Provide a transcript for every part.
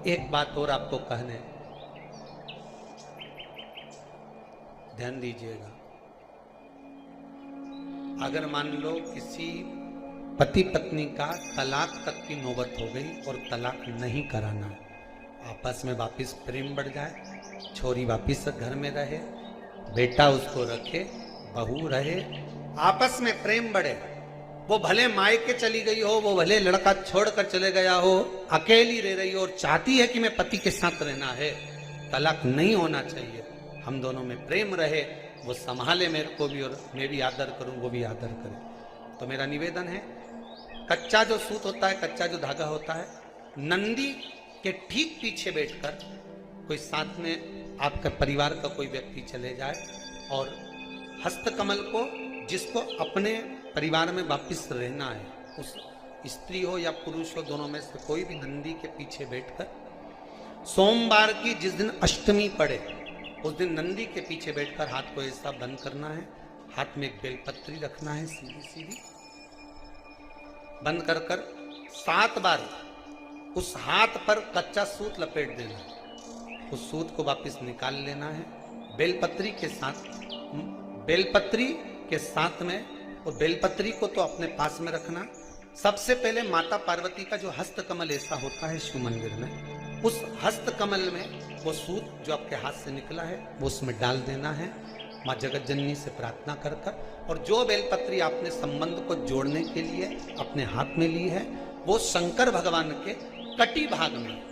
एक बात और आपको कहने, ध्यान दीजिएगा। अगर मान लो किसी पति पत्नी का तलाक तक की नौबत हो गई और तलाक नहीं कराना, आपस में वापिस प्रेम बढ़ जाए, छोरी वापिस घर में रहे, बेटा उसको रखे, बहू रहे, आपस में प्रेम बढ़े, वो भले मायके चली गई हो, वो भले लड़का छोड़कर चले गया हो, अकेली रह रही हो और चाहती है कि मैं पति के साथ रहना है, तलाक नहीं होना चाहिए, हम दोनों में प्रेम रहे, वो संभाले मेरे को भी और मैं भी आदर करूं, वो भी आदर करे। तो मेरा निवेदन है, कच्चा जो सूत होता है, कच्चा जो धागा होता है, नंदी के ठीक पीछे बैठकर कोई साथ में आपका परिवार का कोई व्यक्ति चले जाए और हस्तकमल को, जिसको अपने परिवार में वापिस रहना है, उस स्त्री हो या पुरुष हो, दोनों में से कोई भी नंदी के पीछे बैठकर सोमवार की जिस दिन अष्टमी पड़े उस दिन नंदी के पीछे बैठकर हाथ को ऐसा बंद करना है, हाथ में एक बेलपत्री रखना है, सीधी सीधी बंद कर 7 बार उस हाथ पर कच्चा सूत लपेट देना है, उस सूत को वापस निकाल लेना है, बेलपत्री के साथ में, और बेलपत्री को तो अपने पास में रखना। सबसे पहले माता पार्वती का जो हस्तकमल ऐसा होता है शिव मंदिर में, उस हस्तकमल में वो सूत जो आपके हाथ से निकला है वो उसमें डाल देना है, माँ जगत जननी से प्रार्थना कर कर, और जो बेलपत्री आपने संबंध को जोड़ने के लिए अपने हाथ में ली है वो शंकर भगवान के कटी भाग में,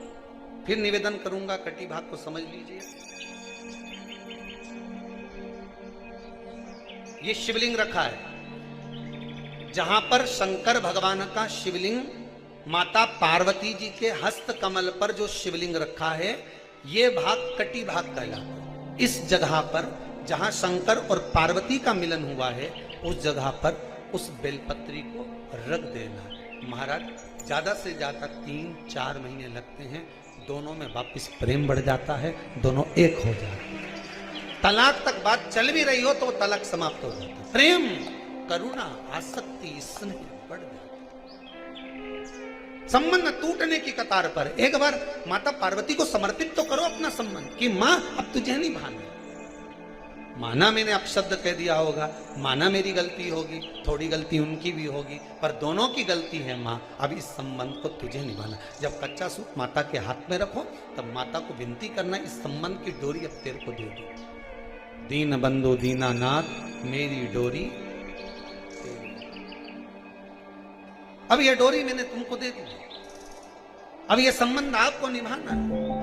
फिर निवेदन करूंगा, कटी भाग को समझ लीजिए। ये शिवलिंग रखा है, जहां पर शंकर भगवान का शिवलिंग, माता पार्वती जी के हस्त कमल पर जो शिवलिंग रखा है, ये भाग कटी भाग कहलाता है। इस जगह पर जहां शंकर और पार्वती का मिलन हुआ है, उस जगह पर उस बेलपत्री को रख देना। महाराज ज्यादा से ज्यादा 3-4 महीने लगते हैं, दोनों में वापस प्रेम बढ़ जाता है, दोनों एक हो जाते हैं। तलाक तक बात चल भी रही हो तो तलाक समाप्त हो जाता है। प्रेम, करुणा, आसक्ति, स्नेह बढ़ जाता है। संबंध टूटने की कतार पर एक बार माता पार्वती को समर्पित तो करो अपना संबंध कि मां अब तुझे नहीं भाना। माना मैंने अपशब्द कह दिया होगा, माना मेरी गलती होगी, थोड़ी गलती उनकी भी होगी, पर दोनों की गलती है मां, अब इस संबंध को तुझे निभाना। जब कच्चा सूत माता के हाथ में रखो तब माता को विनती करना, इस संबंध की डोरी अब तेरे को दे दो। दीन बंधु दीनानाथ मेरी डोरी, अब ये डोरी मैंने तुमको दे दी, अब ये संबंध आपको निभाना है।